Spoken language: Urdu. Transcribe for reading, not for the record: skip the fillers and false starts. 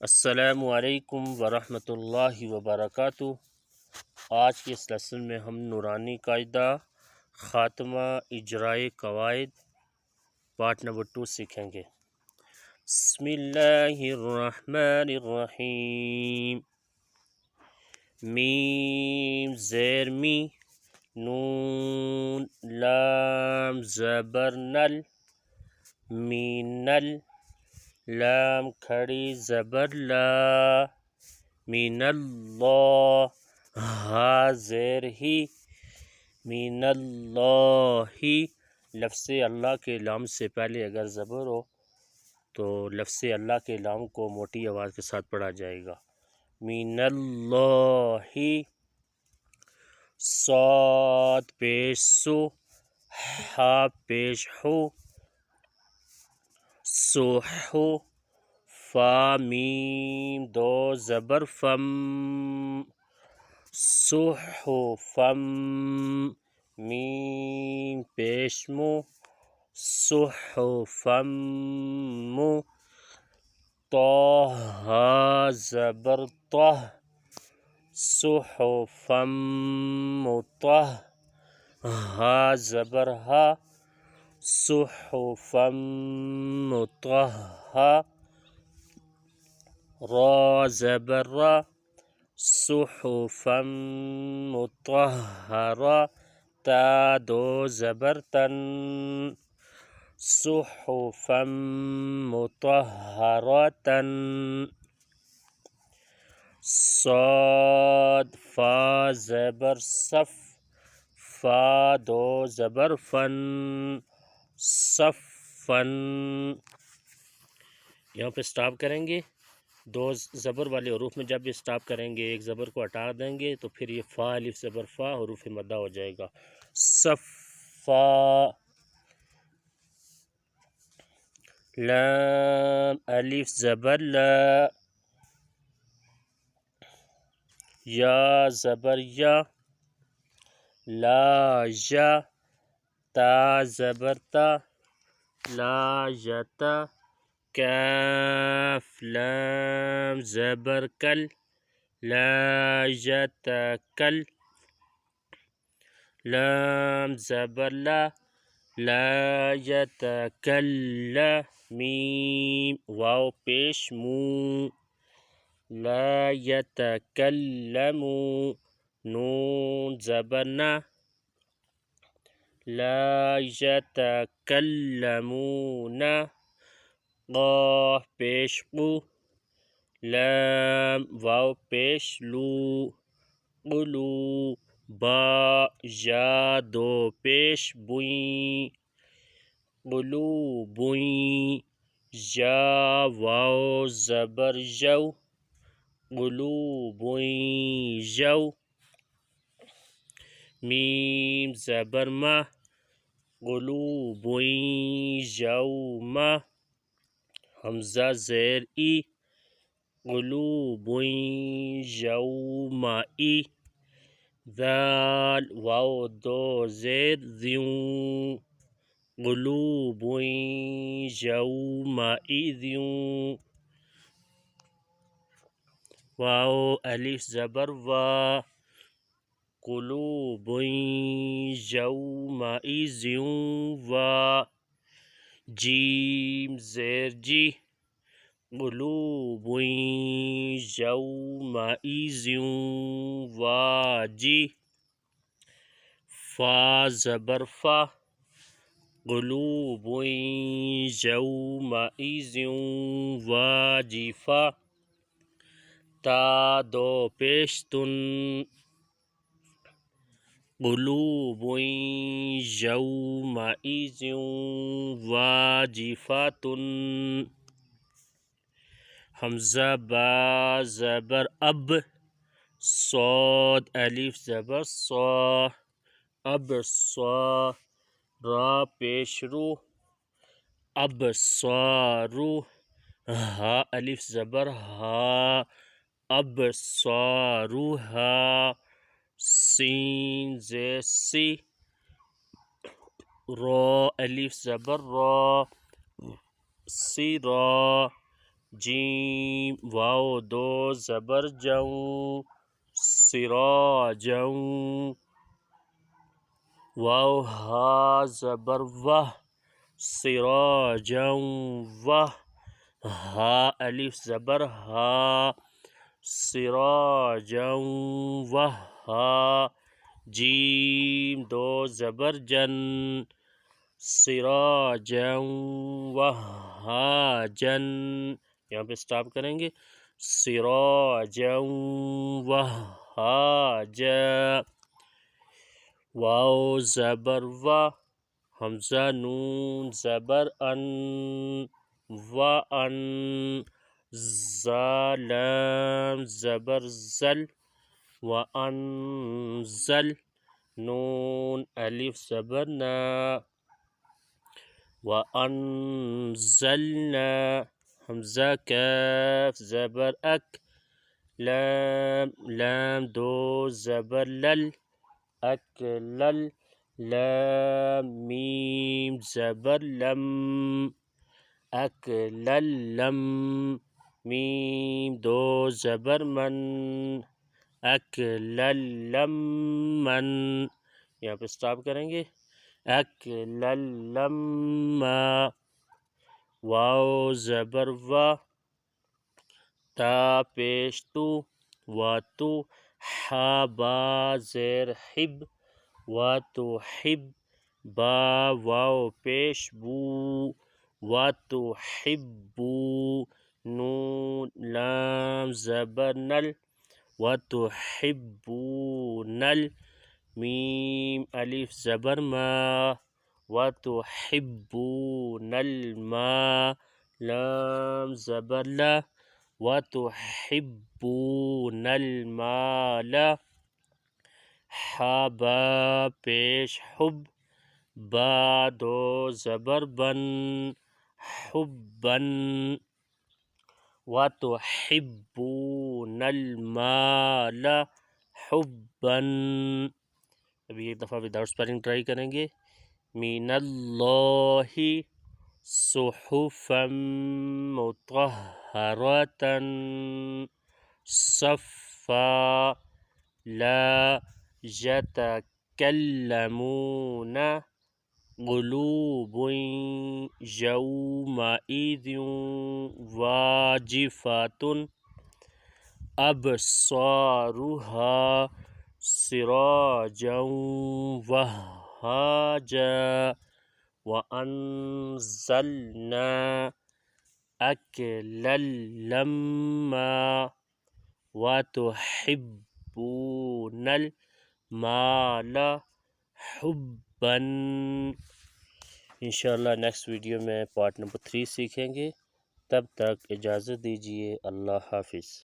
السلام علیکم ورحمۃ اللہ وبرکاتہ۔ آج کے اس لیسن میں ہم نورانی قاعدہ خاتمہ اجرائے قواعد پارٹ نمبر 2 سیکھیں گے۔ بسم اللہ الرحمن الرحیم۔ میم زیر می، نون لام زبر نل، مینل لام کھڑی زبر لا، من اللہ ہا زیر ہی، من اللہ لفظ اللہ کے لام سے پہلے اگر زبر ہو تو لفظ اللہ کے لام کو موٹی آواز کے ساتھ پڑھا جائے گا۔ من اللہ، صاد پیش سو، ہا پیش ہو، سوحو، فا میم دو زبر فم، سوحو فم، میم پیش مو، سوحو فم، طہ زبر طہ، سوحو فم طہ، ہا زبر ہا، صحفا مطہرہ، را زبر را، صحفا مطہرہ، تا دو زبر تن، صحفا مطہرۃ، صاد فا زبر صف، فا دو زبر فن، صفن۔ یہاں پہ سٹاپ کریں گے، دو زبر والے حروف میں جب بھی سٹاپ کریں گے ایک زبر کو ہٹا دیں گے تو پھر یہ فا الف زبر فا حروف مدہ ہو جائے گا۔ صفا، لام الف زبر لا، یا زبر یا، لا یا، تا زبر تا، لا یتا، کاف لام زبر کل، لا یتکل، لام زبر لا، لا یتکل، میم واو پیش مو، لا یتکلمو، نون زبر نا، لا یتکلمون، قاف پیش قو، لام واو پیش لو، قلو، با یا دو پیش بوئیں، قلوبوئیں، یا واو زبر یو، قلوبوئیں یو، میم زبر ما، قلوبوئیں یوما، حمزہ زیر ای، قلوبوئیں یومئی، ذال واو دو زیر ذیوں، قلوبوئیں یومئذیوں، واو الف زبر وا، قلوبوئیں یومئذیوں وا، جیم زیر جی، قلوبوئیں یومئذیوں واجی، فا زبر فا، قلوبوئیں یومئذیوں واجفہ، تا دو پیش تن، قلوبوئیں یومئذیوں واجفۃ، حمزہ با زبر اب، صاد الف زبر صا، اب صا، را پیش رو، اب صارو، ہا الف زبر ہا، اب صاروہا، سین زیر سی، را الف زبر را، سیرا، جیم واو دو زبر جوں سراجوں واو ہا زبر وہ سراجوں وہ ہا الف زبر ہا سراجوں وہ ہا جیم دو زبر جن سراجوں وہاجن یہاں پہ سٹاپ کریں گے سراجوں وہاجا واو زبر و حمزہ نون زبر ان وان لام زبر زل وانزل نون الف زبر نا وأنزلنا حمزة كاف زبر أك لام دو زبر لل أكلل لام ميم زبر لم أكللم ميم دو زبر من أكللم من یہاں پہ سٹاپ کریں گے لما واو زبر و تا پیش تو واتو حا با زیر حب واتو حب با واو پیش بو واتو حبو نون لام زبر نل واتو حبو نل میم الف زبر ما وتحبون الماء لام زبر لا وتحبون المال حبا پیش حب با دو زبر بن حبن وتحبون المال حبا ابھی ایک دفعہ وداؤٹ اسپیلنگ ٹرائی کریں گے من اللہ صحفا مطہرۃ صفا لا يتكلمون قلوب يومئذ واجفة أبصارها سراجا وهاجا وأنزلنا أكل لما وتحبون المال حبا انشاءاللہ نیکسٹ ویڈیو میں پارٹ نمبر 3 سیکھیں گے. تب تک اجازت دیجیے. اللہ حافظ.